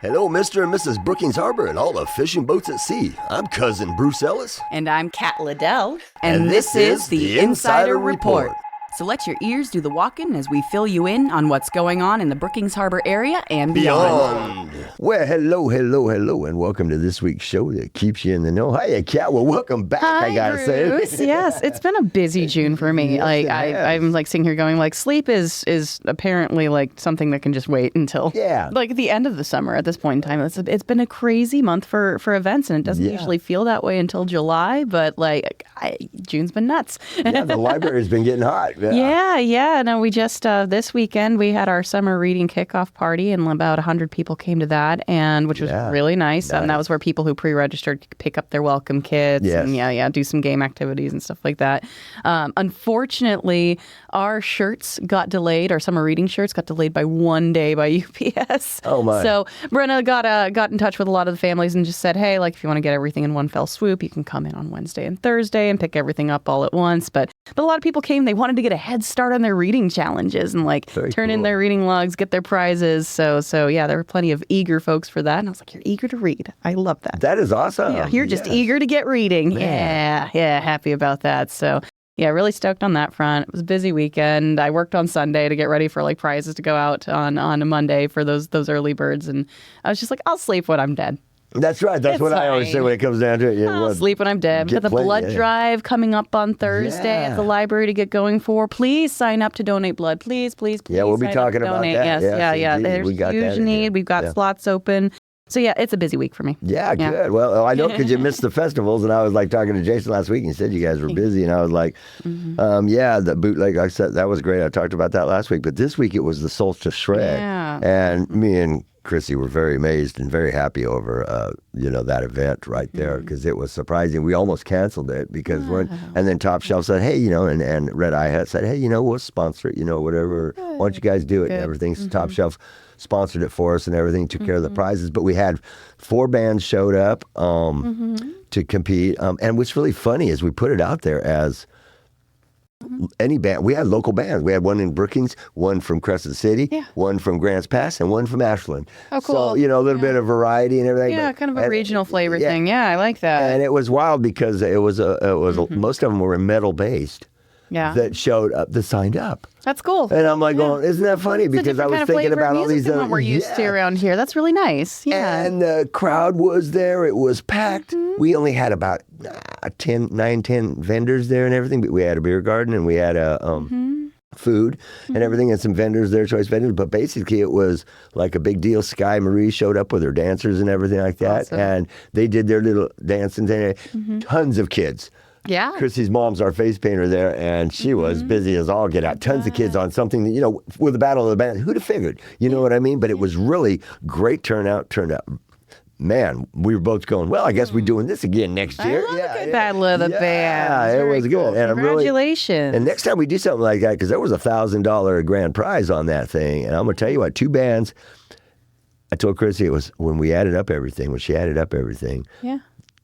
Hello, Mr. and Mrs. Brookings Harbor and all the fishing boats at sea. I'm Cousin Bruce Ellis. And I'm Kat Liddell. And this is the Insider Report. So let your ears do the walking as we fill you in on what's going on in the Brookings Harbor area and beyond. Well, hello, and welcome to this week's show that keeps you in the know. Hiya, Kat. Well, welcome back, Hi, I gotta Bruce. say. Yes, it's been a busy June for me. Yes, like it has. I'm like sitting here going like sleep is apparently like something that can just wait until like the end of the summer at this point in time. It's been a crazy month for events, and it doesn't usually feel that way until July, but like June's been nuts. Yeah, the library's been getting hot. Yeah. No, we just this weekend we had our summer reading kickoff party, and about 100 people came to that, and which was really nice. And that was where people who pre-registered could pick up their welcome kits and do some game activities and stuff like that. Unfortunately, our shirts got delayed. Our summer reading shirts got delayed by 1 day by UPS. Oh my! So Brenna got in touch with a lot of the families and just said, hey, like if you want to get everything in one fell swoop, you can come in on Wednesday and Thursday and pick everything up all at once. But a lot of people came. They wanted to get a head start on their reading challenges and like turn in their reading logs, get their prizes. So yeah, there were plenty of eager folks for that. And I was like, you're eager to read. I love that. That is awesome. Yeah, you're just eager to get reading. Man. Yeah, happy about that. So yeah, really stoked on that front. It was a busy weekend. I worked on Sunday to get ready for like prizes to go out on a Monday for those early birds. And I was just like, I'll sleep when I'm dead. That's right. That's what I always say when it comes down to it. I'll sleep when I'm dead. We've got the blood drive coming up on Thursday at the library to get going for. Please sign up to donate blood. Please. Yeah, we'll be talking about that. Yes, yeah. There's huge need. We've got slots open. So yeah, it's a busy week for me. Yeah, good. Well, I know because you missed the festivals, and I was like talking to Jason last week, and he said you guys were busy, and I was like, the bootleg. I said that was great. I talked about that last week, but this week it was the Solstice Shred, and me and Chrissy were very amazed and very happy over that event right there because it was surprising. We almost canceled it because and then Top Shelf said, hey, and Red Eye Hat said, hey, we'll sponsor it, whatever. Why don't you guys do it and everything? So Top Shelf sponsored it for us and everything, took care of the prizes. But we had 4 bands showed up to compete. And what's really funny is we put it out there as any band. We had local bands. We had one in Brookings, one from Crescent City, one from Grants Pass, and one from Ashland. Oh, cool. So, a little bit of variety and everything. Yeah, kind of a regional flavor thing. Yeah, I like that. And it was wild because it was most of them were metal based. Yeah. That showed up, that signed up. That's cool. And I'm like, going, isn't that funny? Because I was thinking about all these other what we're used to around here. That's really nice. Yeah. And the crowd was there. It was packed. We only had about 10 vendors there and everything. But we had a beer garden and we had a food and everything, and some vendors there, choice vendors. But basically, it was like a big deal. Sky Marie showed up with her dancers and everything like that, and they did their little dancing thing. Tons of kids. Yeah. Chrissy's mom's our face painter there, and she was busy as all get out. Tons of kids on something that, with the Battle of the Band, who'd have figured? You know what I mean? But it was really great turnout. Man, we were both going, well, I guess we're doing this again next year. I love a good Battle of the Band. Yeah, it was good. And congratulations. And next time we do something like that, because there was a $1,000 grand prize on that thing, and I'm going to tell you what, 2 bands, I told Chrissy it was when she added up everything,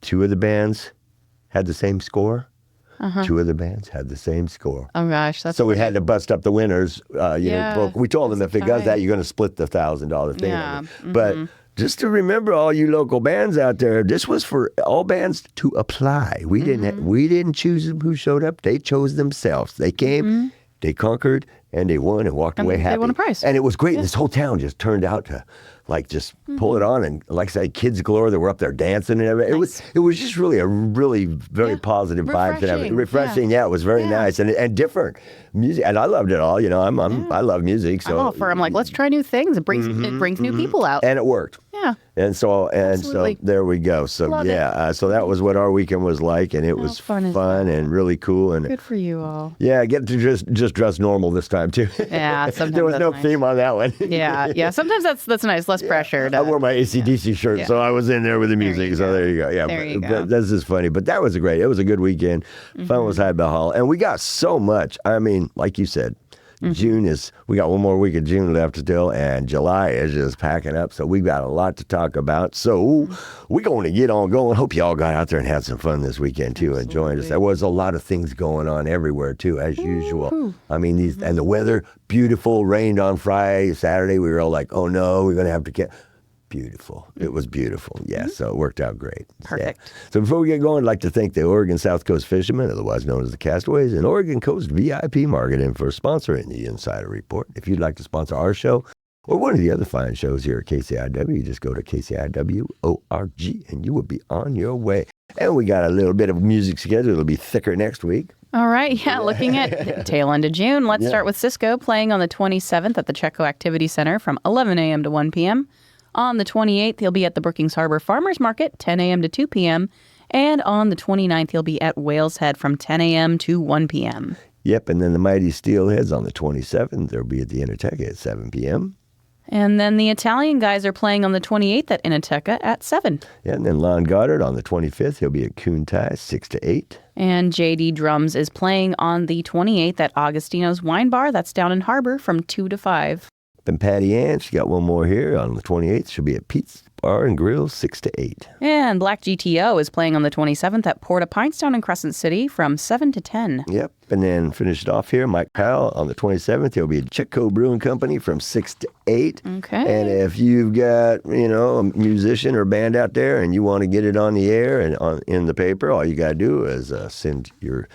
2 of the bands had the same score. 2 of the bands had the same score. Oh gosh, that's so we had to bust up the winners. We told them if it does that, you're going to split the $1,000 thing. Yeah. But just to remember, all you local bands out there, this was for all bands to apply. We didn't choose them who showed up. They chose themselves. They came, they conquered, and they won and walked away happy. They won a prize. And it was great. Yeah. This whole town just turned out to just pull it on. And like I said, kids galore, they were up there dancing and everything. Nice. It was just really a very positive vibe. Refreshing. Yeah, it was very nice and different music. And I loved it all. I love music. So I'm all for. I'm like, let's try new things. It brings new people out. And it worked. Yeah. And so there we go. So so that was what our weekend was like, and it was fun and really cool. And good for you all. Yeah, get to just dress normal this time too. Yeah, sometimes there was no theme on that one. Yeah. Sometimes that's nice, less pressured. I wore my AC/DC shirt, so I was in there with the music. So there you go. Yeah, there you go. This is funny, but that was it was a good weekend. Fun was had by Hall, and we got so much. I mean, like you said. We got 1 more week of June left still, and July is just packing up, so we got a lot to talk about. So we're going to get on going. Hope you all got out there and had some fun this weekend too, and joined us. There was a lot of things going on everywhere too, as usual. I mean, and the weather, beautiful, rained on Friday, Saturday. We were all like, oh no, we're going to have to get. beautiful. It was beautiful. Yeah, so it worked out great. Perfect. Yeah. So before we get going, I'd like to thank the Oregon South Coast Fishermen, otherwise known as the Castaways, and Oregon Coast VIP Marketing for sponsoring the Insider Report. If you'd like to sponsor our show or one of the other fine shows here at KCIW, you just go to KCIW.org and you will be on your way. And we got a little bit of music schedule. It'll be thicker next week. All right. Yeah, looking at the tail end of June. Let's start with Cisco playing on the 27th at the Chetco Activity Center from 11 a.m. to 1 p.m. On the 28th, he'll be at the Brookings Harbor Farmers Market, 10 a.m. to 2 p.m. And on the 29th, he'll be at Whales Head from 10 a.m. to 1 p.m. Yep, and then the Mighty Steelheads on the 27th. They'll be at the Inateca at 7 p.m. And then the Italian guys are playing on the 28th at Inateca at 7. Yeah, and then Lon Goddard on the 25th. He'll be at Coontai, 6 to 8. And JD Drums is playing on the 28th at Augustino's Wine Bar. That's down in Harbor from 2 to 5. Then Patty Ann, she got one more here on the 28th. She'll be at Pete's Bar and Grill, 6 to 8. And Black GTO is playing on the 27th at Porta Pints down in Crescent City from 7 to 10. Yep. And then finish it off here, Mike Powell on the 27th. He'll be at Chetco Brewing Company from 6 to 8. Okay. And if you've got, a musician or band out there and you want to get it on the air and in the paper, all you got to do is send your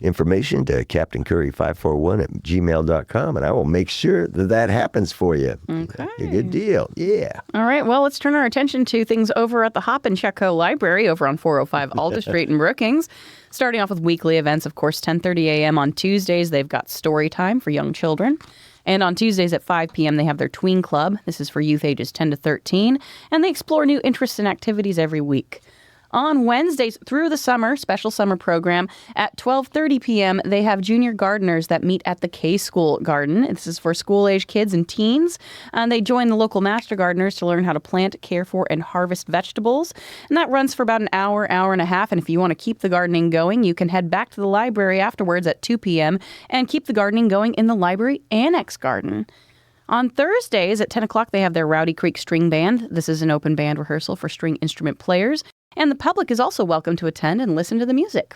information to CaptainCurry541@gmail.com, and I will make sure that happens for you. Okay. A good deal. Yeah. All right. Well, let's turn our attention to things over at the Hop and Chetco Library over on 405 Alder Street in Brookings. Starting off with weekly events, of course, 10:30 a.m. on Tuesdays, they've got story time for young children. And on Tuesdays at 5 p.m., they have their Tween Club. This is for youth ages 10 to 13, and they explore new interests and activities every week. On Wednesdays through the summer, special summer program, at 12:30 p.m., they have junior gardeners that meet at the K-School Garden. This is for school-age kids and teens. And they join the local master gardeners to learn how to plant, care for, and harvest vegetables. And that runs for about an hour, hour and a half. And if you want to keep the gardening going, you can head back to the library afterwards at 2 p.m. and keep the gardening going in the library annex garden. On Thursdays at 10 o'clock, they have their Rowdy Creek String Band. This is an open band rehearsal for string instrument players. And the public is also welcome to attend and listen to the music.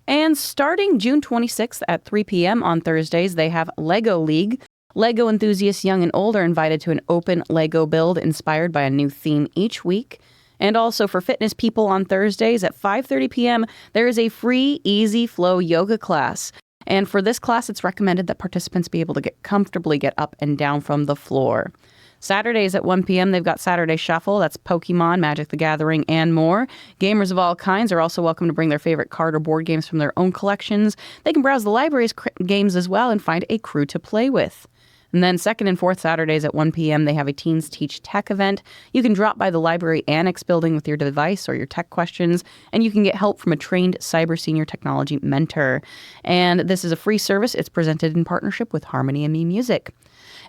And starting June 26th at 3 p.m. on Thursdays, they have Lego League. Lego enthusiasts young and old are invited to an open Lego build inspired by a new theme each week. And also for fitness people on Thursdays at 5:30 p.m., there is a free Easy Flow yoga class. And for this class, it's recommended that participants be able to comfortably get up and down from the floor. Saturdays at 1 p.m., they've got Saturday Shuffle. That's Pokemon, Magic the Gathering, and more. Gamers of all kinds are also welcome to bring their favorite card or board games from their own collections. They can browse the library's games as well and find a crew to play with. And then second and fourth Saturdays at 1 p.m., they have a Teens Teach Tech event. You can drop by the library annex building with your device or your tech questions, and you can get help from a trained cyber senior technology mentor. And this is a free service. It's presented in partnership with Harmony and Me Music.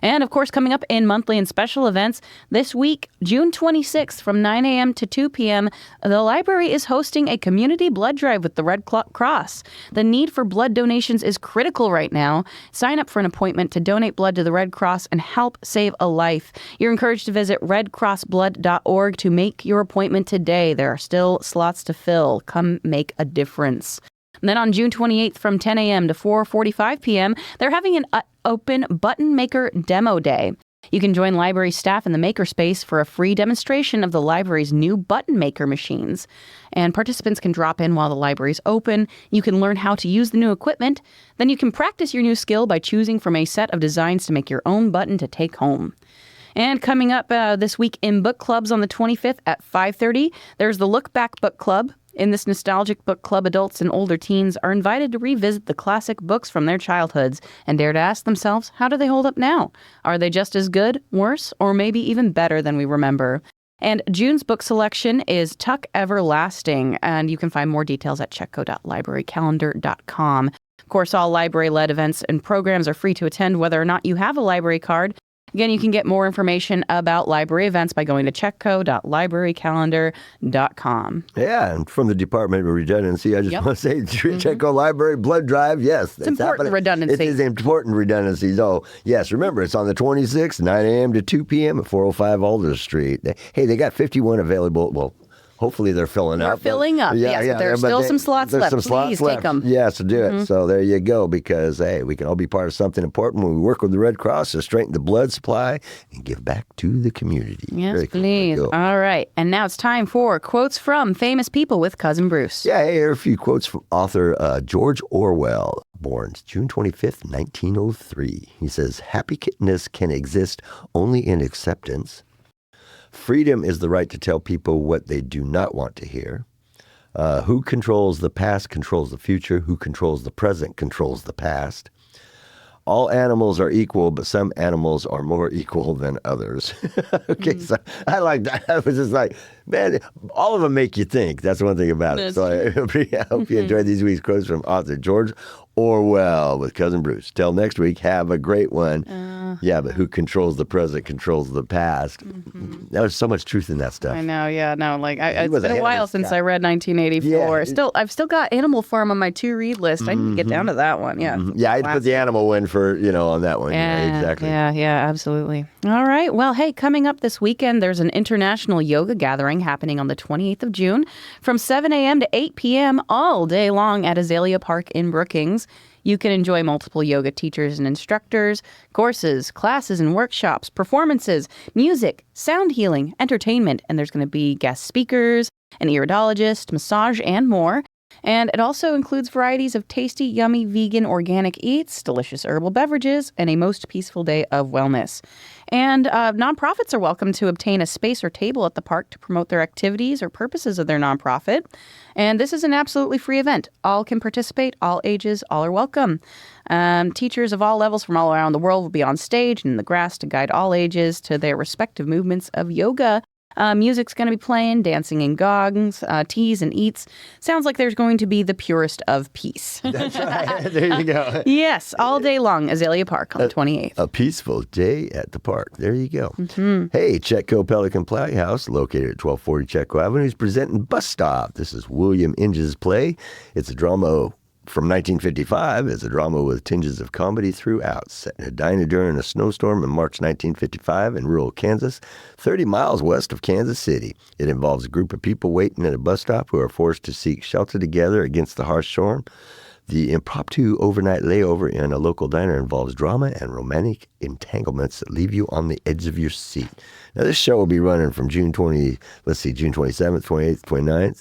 And, of course, coming up in monthly and special events, this week, June 26th from 9 a.m. to 2 p.m., the library is hosting a community blood drive with the Red Cross. The need for blood donations is critical right now. Sign up for an appointment to donate blood to the Red Cross and help save a life. You're encouraged to visit redcrossblood.org to make your appointment today. There are still slots to fill. Come make a difference. And then on June 28th from 10 a.m. to 4:45 p.m., they're having an open button maker demo day. You can join library staff in the makerspace for a free demonstration of the library's new button maker machines. And participants can drop in while the library's open. You can learn how to use the new equipment. Then you can practice your new skill by choosing from a set of designs to make your own button to take home. And coming up this week in book clubs on the 25th at 5:30, there's the Look Back Book Club. In this nostalgic book club, adults and older teens are invited to revisit the classic books from their childhoods and dare to ask themselves, how do they hold up now? Are they just as good, worse, or maybe even better than we remember? And June's book selection is Tuck Everlasting, and you can find more details at chetco.librarycalendar.com. Of course, all library-led events and programs are free to attend whether or not you have a library card. Again, you can get more information about library events by going to chetco.librarycalendar.com. Yeah, and from the Department of Redundancy, I just want to say, Chetco Library Blood Drive, yes. It's important redundancy. It is important redundancy. So, yes, remember, it's on the 26th, 9 a.m. to 2 p.m. at 405 Alder Street. Hey, they got 51 available, hopefully they're filling up. We're filling up. Yes, but there's still some slots left. Please take them. Yeah, so do it. So there you go, because, hey, we can all be part of something important when we work with the Red Cross to strengthen the blood supply and give back to the community. Yes, please. Cool. All right. And now it's time for Quotes from Famous People with Cousin Bruce. Yeah, here are a few quotes from author George Orwell, born June 25th, 1903. He says, happiness can exist only in acceptance. Freedom is the right to tell people what they do not want to hear. Who controls the past controls the future. Who controls the present controls the past. All animals are equal, but some animals are more equal than others. Okay, so I like that. I was just like, man, all of them make you think. That's one thing about it. So I hope you enjoyed these week's quotes from author George Orwell with Cousin Bruce. Till next week, have a great one. Yeah, but who controls the present controls the past. There's so much truth in that stuff. I know, yeah. No, like, it's been a while since I read 1984. Yeah. I've still got Animal Farm on my to-read list. I need to get down to that one, yeah. Yeah, I'd put the animal one for, on that one. Yeah, exactly. Yeah, absolutely. All right, well, hey, coming up this weekend, there's an international yoga gathering happening on the 28th of June from 7 a.m. to 8 p.m. all day long at Azalea Park in Brookings. You can enjoy multiple yoga teachers and instructors, courses, classes and workshops, performances, music, sound healing, entertainment, and there's going to be guest speakers, an iridologist, massage, and more. And it also includes varieties of tasty, yummy, vegan, organic eats, delicious herbal beverages, and a most peaceful day of wellness. And nonprofits are welcome to obtain a space or table at the park to promote their activities or purposes of their nonprofit. And this is an absolutely free event. All can participate, all ages, all are welcome. Teachers of all levels from all around the world will be on stage and in the grass to guide all ages to their respective movements of yoga. Music's going to be playing, dancing in gongs, teas and eats. Sounds like there's going to be the purest of peace. That's right. There you go. Yes, all day long, Azalea Park on the 28th. A peaceful day at the park. There you go. Hey, Chetco Pelican Players, located at 1240 Chetco Avenue, is presenting Bus Stop. This is William Inge's play. It's a drama from 1955. It's a drama with tinges of comedy throughout, set in a diner during a snowstorm in March 1955 in rural Kansas, 30 miles west of Kansas City. It involves a group of people waiting at a bus stop who are forced to seek shelter together against the harsh storm. The impromptu overnight layover in a local diner involves drama and romantic entanglements that leave you on the edge of your seat. Now, this show will be running from June 27th, 28th, 29th,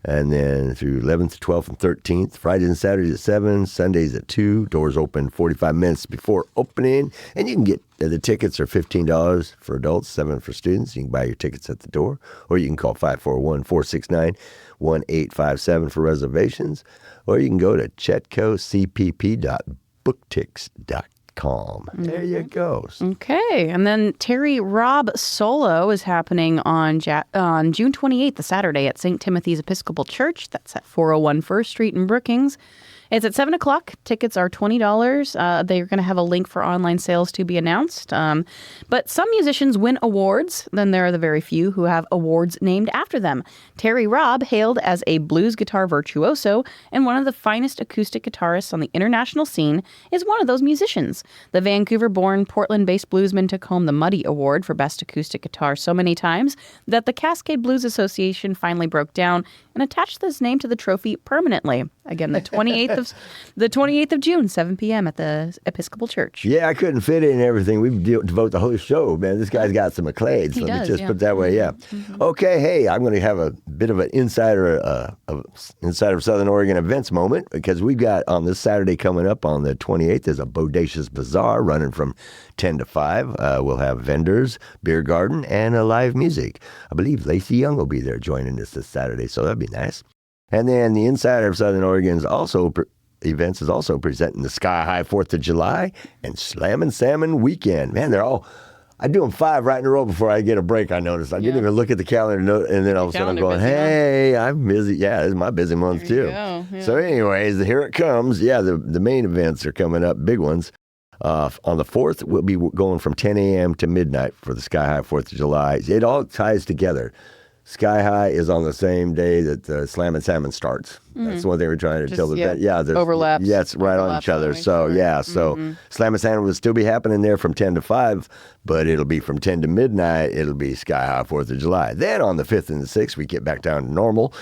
and then through 11th, 12th, and 13th. Fridays and Saturdays at 7, Sundays at 2. Doors open 45 minutes before opening. And you can get, the tickets are $15 for adults, $7 for students. You can buy your tickets at the door, or you can call 541-469-1857 for reservations, or you can go to chetcocpp.booktix.com. There you go. Okay. And then Terry Robb Solo is happening on June 28th, the Saturday, at St. Timothy's Episcopal Church. That's at 401 First Street in Brookings. It's at 7 o'clock. Tickets are $20. They're going to have a link for online sales to be announced. But some musicians win awards. Then there are the very few who have awards named after them. Terry Robb, hailed as a blues guitar virtuoso and one of the finest acoustic guitarists on the international scene, is one of those musicians. The Vancouver-born, Portland-based bluesman took home the Muddy Award for Best Acoustic Guitar so many times that the Cascade Blues Association finally broke down and attached his name to the trophy permanently. Again, the 28th of June, 7 p.m. at the Episcopal Church. Yeah, I couldn't fit it in everything. We devote the whole show, man. This guy's got some accolades. Let me just put it that way, yeah. Okay, hey, I'm going to have a bit of an insider of Southern Oregon events moment, because we've got on this Saturday coming up on the 28th, there's a Bodacious Bazaar running from 10 to 5. We'll have vendors, beer garden, and live music. I believe Lacey Young will be there joining us this Saturday, so that'd be nice. And then the Insider of Southern Oregon's events is also presenting the Sky High 4th of July and Salmon Weekend. Man, I do them 5 right in a row before I get a break, I noticed. I didn't even look at the calendar, and then all of a sudden I'm going, hey, I'm busy. Yeah, this is my busy month too. Yeah. So anyways, here it comes. Yeah, the main events are coming up, big ones. On the 4th, we'll be going from 10 a.m. to midnight for the Sky High 4th of July. It all ties together. Sky High is on the same day that the Slam and Salmon starts. That's one thing we're trying to tell the vet. Yeah, overlaps. Yeah, it's right on each other. So, Slam and Salmon will still be happening there from 10 to 5, but it'll be from 10 to midnight. It'll be Sky High 4th of July. Then on the 5th and the 6th, we get back down to normal,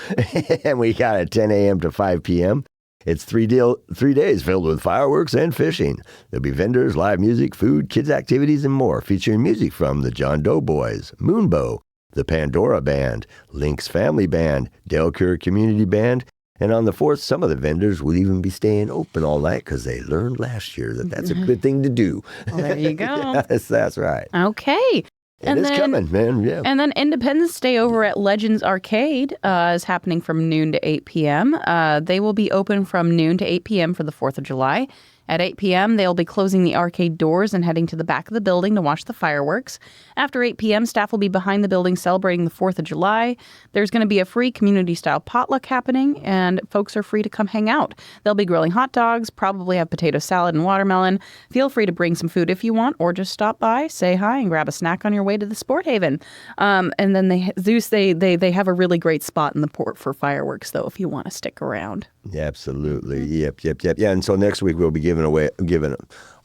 and we got at 10 a.m. to 5 p.m. It's 3 days filled with fireworks and fishing. There'll be vendors, live music, food, kids' activities, and more, featuring music from the John Doe Boys, Moonbow, the Pandora Band, Link's Family Band, Delcure Community Band, and on the 4th, some of the vendors will even be staying open all night because they learned last year that that's a good thing to do. Well, there you go. Yes, that's right. Okay. And it's coming, man. Yeah. And then Independence Day over at Legends Arcade is happening from noon to 8 p.m. They will be open from noon to 8 p.m. for the 4th of July. At 8 p.m., they'll be closing the arcade doors and heading to the back of the building to watch the fireworks. After 8 p.m., staff will be behind the building celebrating the 4th of July. There's going to be a free community-style potluck happening, and folks are free to come hang out. They'll be grilling hot dogs, probably have potato salad and watermelon. Feel free to bring some food if you want, or just stop by, say hi, and grab a snack on your way to the Sport Haven. And then they have a really great spot in the port for fireworks, though, if you want to stick around. Yeah, absolutely. Yep. Yeah, and so next week we'll be giving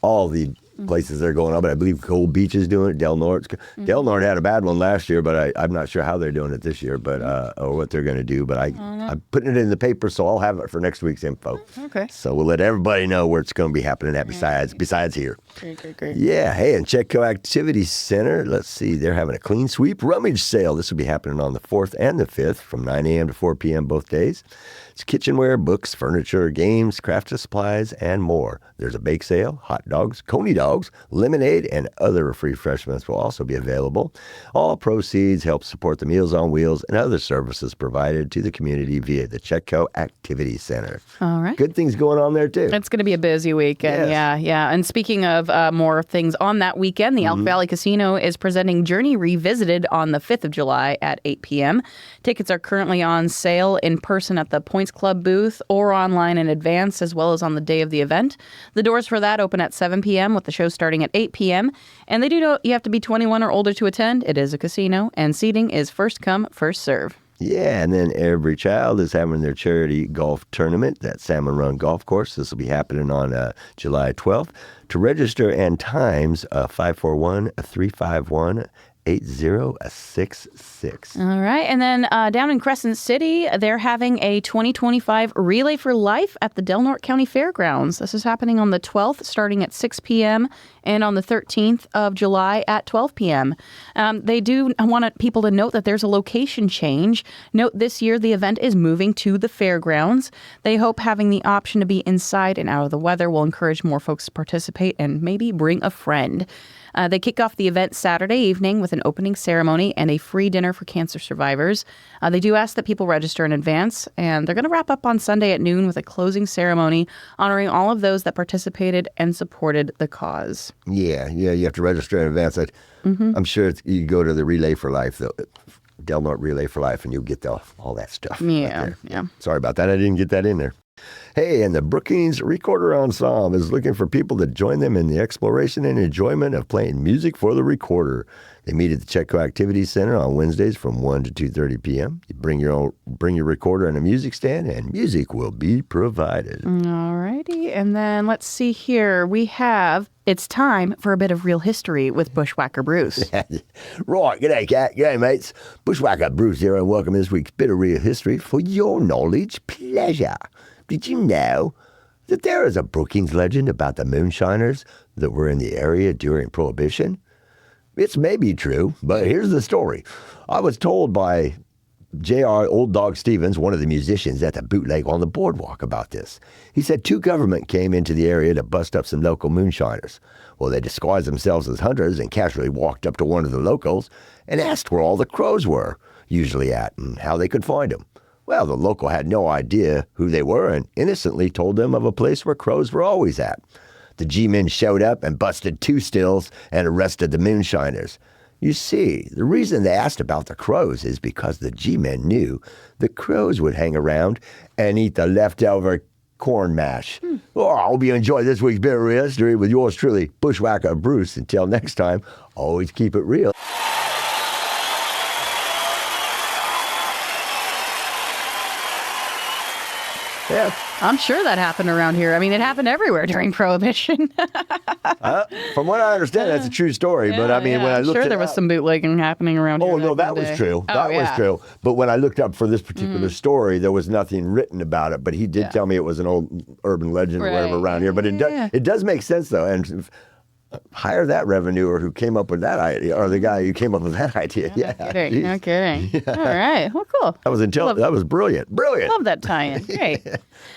all the places that are going on, but I believe Gold Beach is doing it. Del Norte had a bad one last year, but I'm not sure how they're doing it this year, but or what they're going to do. But I'm putting it in the paper, so I'll have it for next week's info. Okay. So we'll let everybody know where it's going to be happening at besides here. Great. Yeah. Hey, and Chetco Activity Center, let's see, they're having a clean sweep rummage sale. This will be happening on the 4th and the 5th from 9 a.m. to 4 p.m. both days. It's kitchenware, books, furniture, games, craft supplies, and more. There's a bake sale, hot dogs, coney dogs, lemonade, and other free refreshments will also be available. All proceeds help support the Meals on Wheels and other services provided to the community via the Chetco Activity Center. All right. Good things going on there, too. It's going to be a busy weekend. Yes. Yeah. And speaking of more things on that weekend, the Elk Valley Casino is presenting Journey Revisited on the 5th of July at 8 p.m. Tickets are currently on sale in person at the Points Club booth or online in advance, as well as on the day of the event. The doors for that open at 7 p.m. with the show starting at 8 p.m. And they do know you have to be 21 or older to attend. It is a casino, and seating is first come, first serve. Yeah, and then every child is having their charity golf tournament at Salmon Run Golf Course. This will be happening on July 12th. To register and times, 541-351 8066. All right. And then down in Crescent City, they're having a 2025 Relay for Life at the Del Norte County Fairgrounds. This is happening on the 12th, starting at 6 p.m., and on the 13th of July at 12 p.m. They do want people to note that there's a location change. Note this year the event is moving to the fairgrounds. They hope having the option to be inside and out of the weather will encourage more folks to participate and maybe bring a friend. They kick off the event Saturday evening with an opening ceremony and a free dinner for cancer survivors. They do ask that people register in advance, and they're going to wrap up on Sunday at noon with a closing ceremony honoring all of those that participated and supported the cause. Yeah, you have to register in advance. I'm sure you go to the Relay for Life, the Del Norte Relay for Life, and you'll get all that stuff. Yeah. Sorry about that. I didn't get that in there. Hey, and the Brookings Recorder Ensemble is looking for people to join them in the exploration and enjoyment of playing music for the recorder. They meet at the Chetco Activity Center on Wednesdays from 1 to 2:30 p.m. You bring your recorder and a music stand, and music will be provided. All righty. And then let's see here. We have It's Time for a Bit of Real History with Bushwhacker Bruce. Right. G'day, Kat. G'day, mates. Bushwhacker Bruce here, and welcome to this week's Bit of Real History for your knowledge pleasure. Did you know that there is a Brookings legend about the moonshiners that were in the area during Prohibition? It's maybe true, but here's the story. I was told by J.R. Old Dog Stevens, one of the musicians at the bootleg on the boardwalk, about this. He said 2 government came into the area to bust up some local moonshiners. Well, they disguised themselves as hunters and casually walked up to one of the locals and asked where all the crows were usually at and how they could find them. Well, the local had no idea who they were and innocently told them of a place where crows were always at. The G-men showed up and busted 2 stills and arrested the moonshiners. You see, the reason they asked about the crows is because the G-men knew the crows would hang around and eat the leftover corn mash. Well, I hope you enjoyed this week's Bit of Real History with yours truly, Bushwhacker Bruce. Until next time, always keep it real. Yeah. I'm sure that happened around here. I mean, it happened everywhere during Prohibition. From what I understand, that's a true story. But I mean, when I looked there was some bootlegging happening around here. Oh, no, that was true. That was true. But when I looked up for this particular story, there was nothing written about it. But he did tell me it was an old urban legend or whatever around here. But it does make sense, though. And hire that revenuer who came up with that idea, or the guy who came up with that idea. No kidding. Yeah. All right. Well, cool. That was was brilliant. Love that tie-in. Great.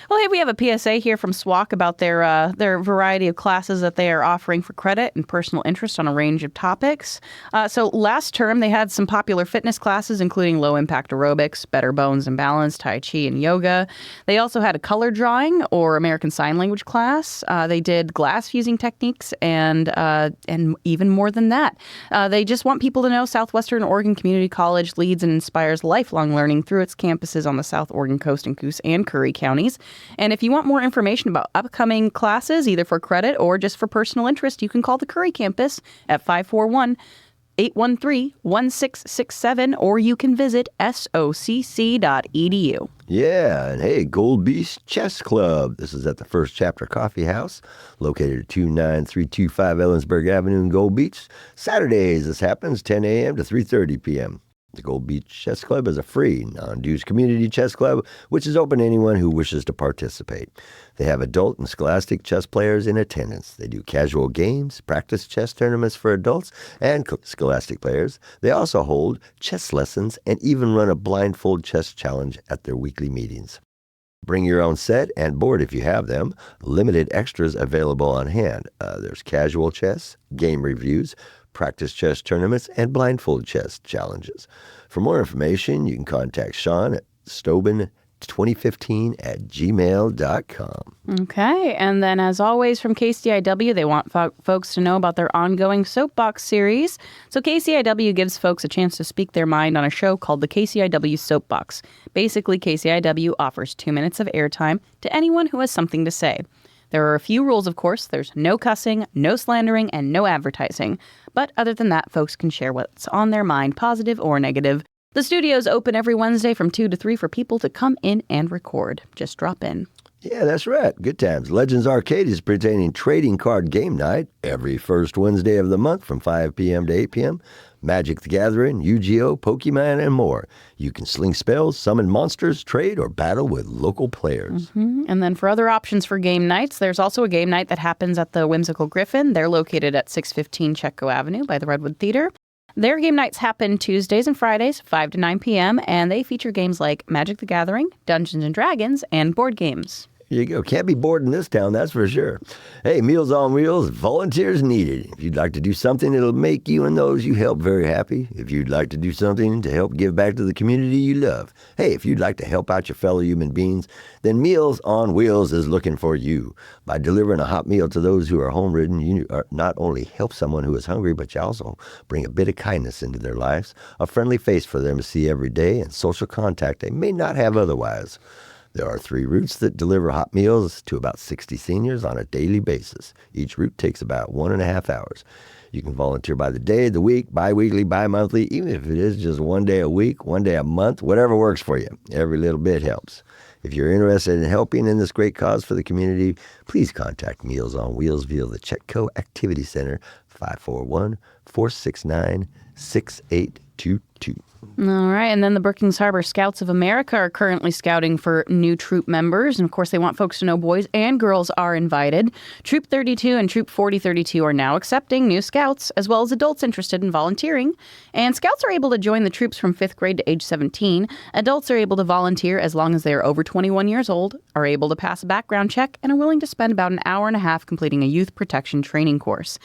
Well, hey, we have a PSA here from SWAC about their variety of classes that they are offering for credit and personal interest on a range of topics. So last term, they had some popular fitness classes, including low-impact aerobics, better bones and balance, Tai Chi, and yoga. They also had a color drawing or American Sign Language class. They did glass fusing techniques and even more than that. They just want people to know Southwestern Oregon Community College leads and inspires lifelong learning through its campuses on the South Oregon coast in Coos and Curry counties. And if you want more information about upcoming classes, either for credit or just for personal interest, you can call the Curry campus at 541-813-1667, or you can visit socc.edu. Yeah, and hey, Gold Beach Chess Club. This is at the First Chapter Coffee House, located at 29325 Ellensburg Avenue in Gold Beach. Saturdays, this happens 10 a.m. to 3:30 p.m. The Gold Beach Chess Club is a free, non-dues community chess club, which is open to anyone who wishes to participate. They have adult and scholastic chess players in attendance. They do casual games, practice chess tournaments for adults and scholastic players. They also hold chess lessons and even run a blindfold chess challenge at their weekly meetings. Bring your own set and board if you have them. Limited extras available on hand. There's casual chess, game reviews, practice chess tournaments, and blindfold chess challenges. For more information, you can contact Sean at stobin2015@gmail.com. Okay, and then as always from KCIW, they want folks to know about their ongoing Soapbox series. So KCIW gives folks a chance to speak their mind on a show called the KCIW Soapbox. Basically, KCIW offers 2 minutes of airtime to anyone who has something to say. There are a few rules, of course. There's no cussing, no slandering, and no advertising. But other than that, folks can share what's on their mind, positive or negative. The studio's open every Wednesday from 2 to 3 for people to come in and record. Just drop in. Yeah, that's right. Good times. Legends Arcade is presenting Trading Card Game Night every first Wednesday of the month from 5 p.m. to 8 p.m. Magic the Gathering, Yu-Gi-Oh!, Pokemon, and more. You can sling spells, summon monsters, trade, or battle with local players. Mm-hmm. And then for other options for game nights, there's also a game night that happens at the Whimsical Griffin. They're located at 615 Chetco Avenue by the Redwood Theater. Their game nights happen Tuesdays and Fridays, 5 to 9 p.m., and they feature games like Magic the Gathering, Dungeons & Dragons, and board games. Here you go. Can't be bored in this town, that's for sure. Hey, Meals on Wheels, volunteers needed. If you'd like to do something that'll make you and those you help very happy. If you'd like to do something to help give back to the community you love. Hey, if you'd like to help out your fellow human beings, then Meals on Wheels is looking for you. By delivering a hot meal to those who are home-ridden, you not only help someone who is hungry, but you also bring a bit of kindness into their lives, a friendly face for them to see every day, and social contact they may not have otherwise. There are 3 routes that deliver hot meals to about 60 seniors on a daily basis. Each route takes about 1.5 hours. You can volunteer by the day, the week, bi-weekly, bi-monthly, even if it is just 1 day a week, 1 day a month, whatever works for you. Every little bit helps. If you're interested in helping in this great cause for the community, please contact Meals on Wheels via the Chetco Activity Center, 541-469-6822. All right, and then the Brookings Harbor Scouts of America are currently scouting for new troop members. And of course, they want folks to know boys and girls are invited. Troop 32 and Troop 4032 are now accepting new scouts, as well as adults interested in volunteering. And scouts are able to join the troops from 5th grade to age 17. Adults are able to volunteer as long as they are over 21 years old, are able to pass a background check, and are willing to spend about an hour and a half completing a youth protection training course.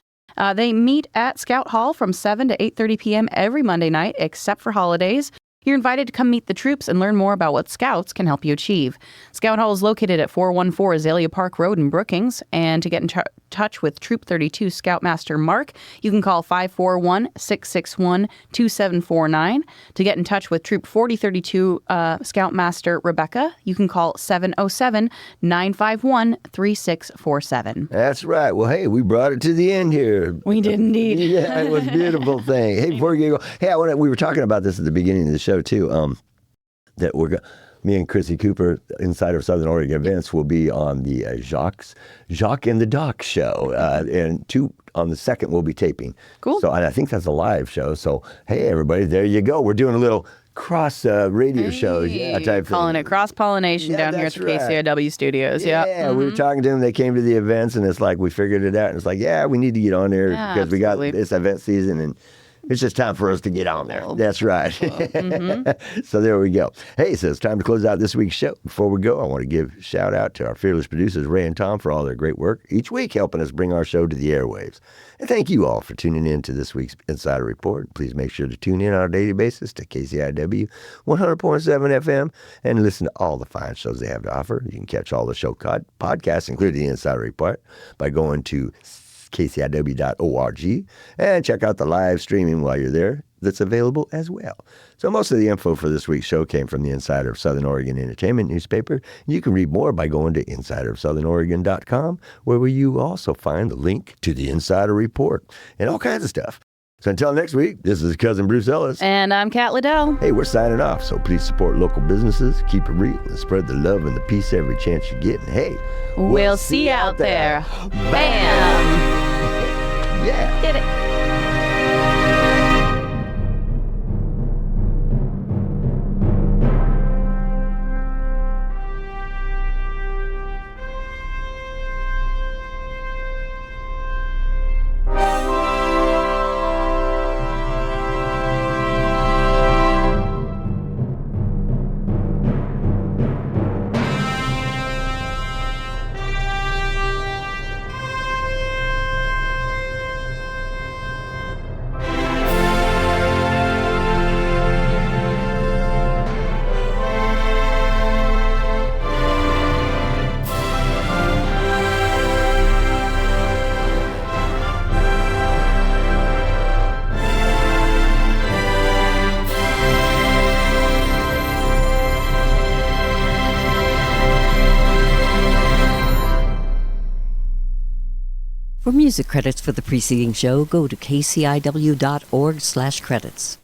They meet at Scout Hall from 7 to 8:30 p.m. every Monday night, except for holidays. You're invited to come meet the troops and learn more about what Scouts can help you achieve. Scout Hall is located at 414 Azalea Park Road in Brookings. And to get in touch with Troop 32 Scoutmaster Mark, you can call 541-661-2749. To get in touch with Troop 4032 Scoutmaster Rebecca, you can call 707-951-3647. That's right. Well, hey, we brought it to the end here. We did indeed. Yeah, it was a beautiful thing. Hey, before you go, hey, we were talking about this at the beginning of the show too. That me and Chrissy Cooper, Insider of Southern Oregon Events, will be on the Jacques and the Doc show. And on the 2nd, we'll be taping. Cool. So and I think that's a live show. So, hey, everybody, there you go. We're doing a little cross radio shows. Yeah, type calling thing. it cross-pollination down here at the KCIW studios. Yeah, we were talking to them. They came to the events, and it's like we figured it out. And it's like, yeah, we need to get on there because we got this event season, and it's just time for us to get on there. That's right. So there we go. Hey, so it's time to close out this week's show. Before we go, I want to give a shout out to our fearless producers, Ray and Tom, for all their great work each week helping us bring our show to the airwaves. And thank you all for tuning in to this week's Insider Report. Please make sure to tune in on a daily basis to KCIW 100.7 FM and listen to all the fine shows they have to offer. You can catch all the show podcasts, including the Insider Report, by going to kciw.org and check out the live streaming while you're there. That's available as well. So most of the info for this week's show came from the Insider of Southern Oregon Entertainment newspaper. You can read more by going to insiderofsouthernoregon.com, where you also find the link to the Insider Report and all kinds of stuff. So until next week, this is Cousin Bruce Ellis. And I'm Kat Liddell. Hey, we're signing off, so please support local businesses, keep it real, and spread the love and the peace every chance you get. And hey, we'll see you out there. Bam! Yeah. Did it. For music credits for the preceding show, go to kciw.org/credits.